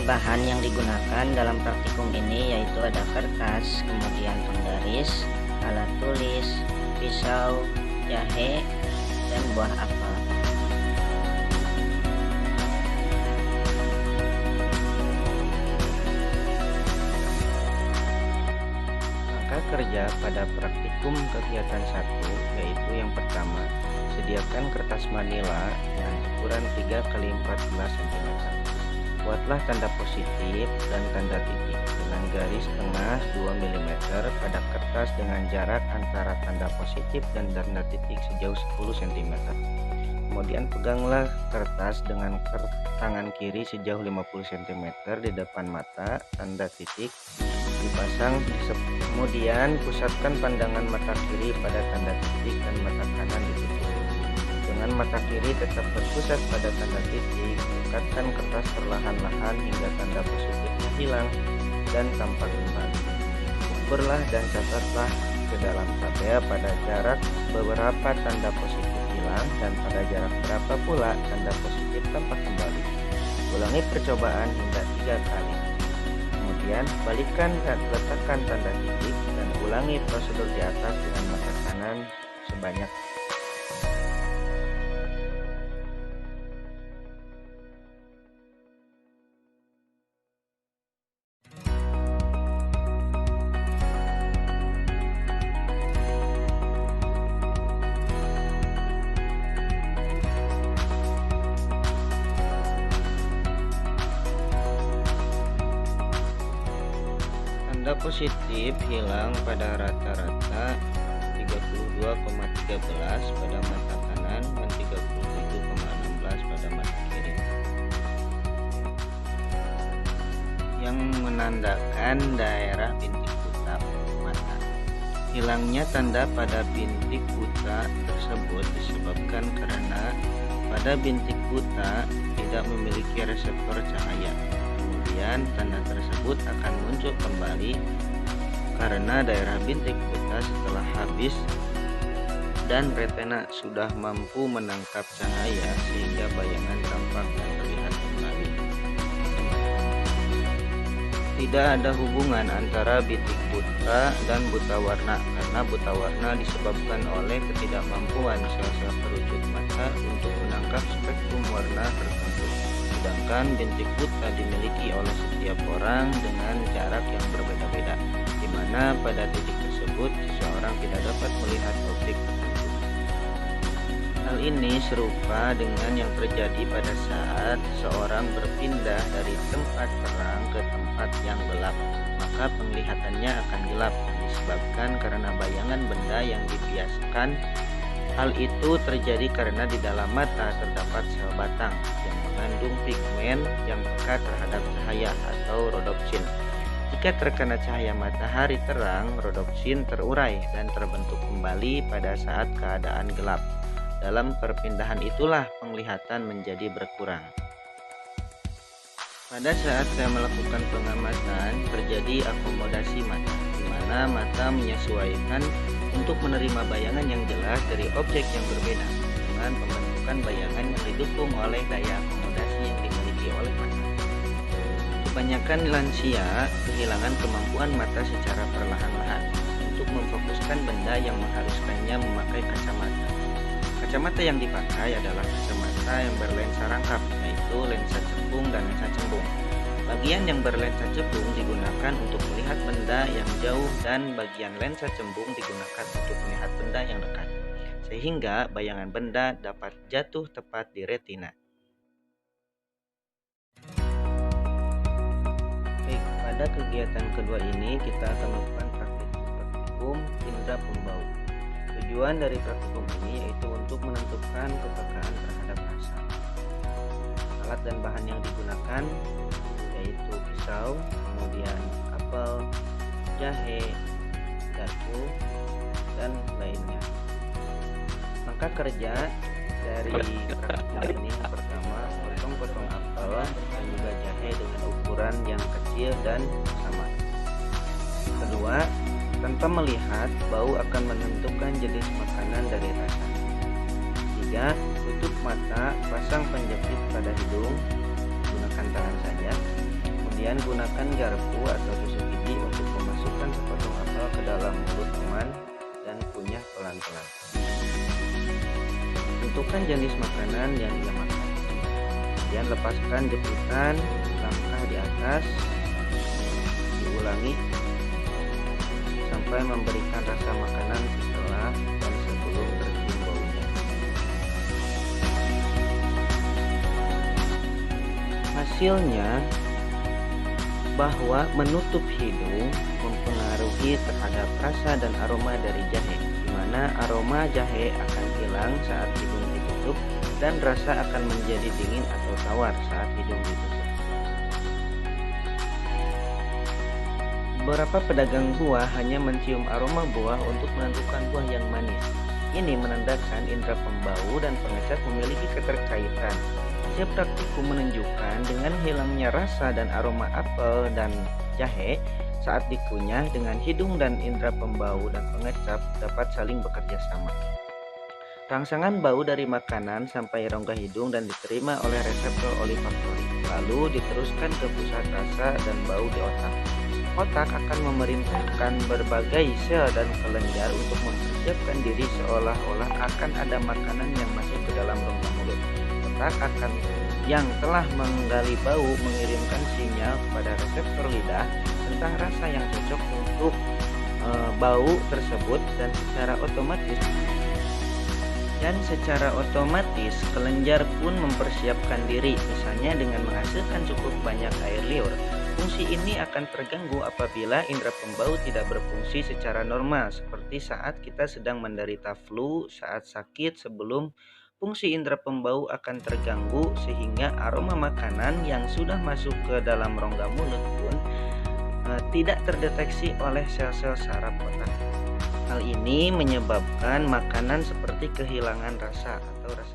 Bahan yang digunakan dalam praktikum ini yaitu ada kertas, kemudian penggaris, alat tulis, pisau, jahe, dan buah apel. Maka kerja pada praktikum kegiatan 1 yaitu yang pertama, sediakan kertas manila dengan ukuran 3 x 14 cm. Buatlah tanda positif dan tanda titik dengan garis tengah 2 mm pada kertas dengan jarak antara tanda positif dan tanda titik sejauh 10 cm. Kemudian peganglah kertas dengan tangan kiri sejauh 50 cm di depan mata, tanda titik dipasang. Kemudian pusatkan pandangan mata kiri pada tanda titik dan mata kanan ditutup. Dengan mata kiri tetap berpusat pada tanda titik, dekatkan kertas perlahan-lahan hingga tanda positifnya hilang dan tampak kembali. Ukurlah dan catatlah ke dalam tabel pada jarak beberapa tanda positif hilang dan pada jarak berapa pula tanda positif tampak kembali. Ulangi percobaan hingga 3 kali. Kemudian balikkan dan letakkan tanda titik dan ulangi prosedur di atas dengan mata kanan sebanyak. Tanda positif hilang pada rata-rata 32,13 pada mata kanan dan 37,16 pada mata kiri, yang menandakan daerah bintik buta mata. Hilangnya tanda pada bintik buta tersebut disebabkan karena pada bintik buta tidak memiliki reseptor cahaya. Kemudian tanda tersebut akan muncul kembali karena daerah bintik buta setelah habis dan retena sudah mampu menangkap cahaya sehingga bayangan tampak dan terlihat kembali. Tidak ada hubungan antara bintik buta dan buta warna karena buta warna disebabkan oleh ketidakmampuan sel-sel kerucut mata untuk menangkap spektrum warna tertentu. Sedangkan bintik buta dimiliki oleh setiap orang dengan jarak yang berbeda-beda, di mana pada titik tersebut seseorang tidak dapat melihat objek tertentu. Hal ini serupa dengan yang terjadi pada saat seorang berpindah dari tempat terang ke tempat yang gelap, maka penglihatannya akan gelap disebabkan karena bayangan benda yang dibiaskan. Hal itu terjadi karena di dalam mata terdapat sel batang yang mengandung pigmen yang peka terhadap cahaya atau rodopsin. Jika terkena cahaya matahari terang, rodopsin terurai dan terbentuk kembali pada saat keadaan gelap. Dalam perpindahan itulah penglihatan menjadi berkurang. Pada saat saya melakukan pengamatan, terjadi akomodasi mata, di mana mata menyesuaikan untuk menerima bayangan yang jelas dari objek yang berbeda dengan pembentukan bayangan yang didukung oleh daya akomodasi yang dimiliki oleh mata. Kebanyakan lansia kehilangan kemampuan mata secara perlahan-lahan untuk memfokuskan benda yang mengharuskannya memakai kacamata. Kacamata yang dipakai adalah kacamata yang berlensa rangkap, yaitu lensa cembung dan lensa cembung. Bagian yang berlensa cembung digunakan untuk melihat benda yang jauh dan bagian lensa cembung digunakan untuk melihat benda yang dekat, sehingga bayangan benda dapat jatuh tepat di retina. Baik, pada kegiatan kedua ini kita akan melakukan praktikum indera pembau. Tujuan dari praktikum ini yaitu untuk menentukan kepekaan terhadap rasa. Alat dan bahan yang digunakan yaitu pisau, kemudian apel, jahe, garpu, dan lainnya. Maka kerja dari praktikum ini pertama, potong-potong apel dan juga jahe dengan ukuran yang kecil dan sama. Kedua, tanpa melihat, bau akan menentukan jenis makanan dari rasa. Tiga, tutup mata, pasang penjepit pada hidung, gunakan tangan saja. Kemudian gunakan garpu atau tusuk gigi untuk memasukkan sepotong apel ke dalam mulut teman dan kunyah pelan-pelan. Tentukan jenis makanan yang ia makan. Kemudian lepaskan jepitan langkah di atas. Diulangi sampai memberikan rasa makanan setelah dan sebelum tercium baunya. Hasilnya bahwa menutup hidung mempengaruhi terhadap rasa dan aroma dari jahe, di mana aroma jahe akan hilang saat hidung ditutup dan rasa akan menjadi dingin atau tawar saat hidung ditutup. Beberapa pedagang buah hanya mencium aroma buah untuk menentukan buah yang manis. Ini menandakan indera pembau dan pengecap memiliki keterkaitan. Hasil praktikum menunjukkan dengan hilangnya rasa dan aroma apel dan jahe saat dikunyah, dengan hidung dan indera pembau dan pengecap dapat saling bekerja sama. Rangsangan bau dari makanan sampai rongga hidung dan diterima oleh reseptor olfaktori, lalu diteruskan ke pusat rasa dan bau di otak. Otak akan memerintahkan berbagai sel dan kelenjar untuk mempersiapkan diri seolah-olah akan ada makanan yang masuk ke dalam rongga mulut. Otak akan yang telah menggali bau mengirimkan sinyal kepada reseptor lidah tentang rasa yang cocok untuk bau tersebut, dan secara otomatis kelenjar pun mempersiapkan diri, misalnya dengan menghasilkan cukup banyak air liur. Fungsi ini akan terganggu apabila indera pembau tidak berfungsi secara normal, seperti saat kita sedang menderita flu. Saat sakit, sebelum fungsi indera pembau akan terganggu sehingga aroma makanan yang sudah masuk ke dalam rongga mulut pun tidak terdeteksi oleh sel-sel saraf otak. Hal ini menyebabkan makanan seperti kehilangan rasa atau rasa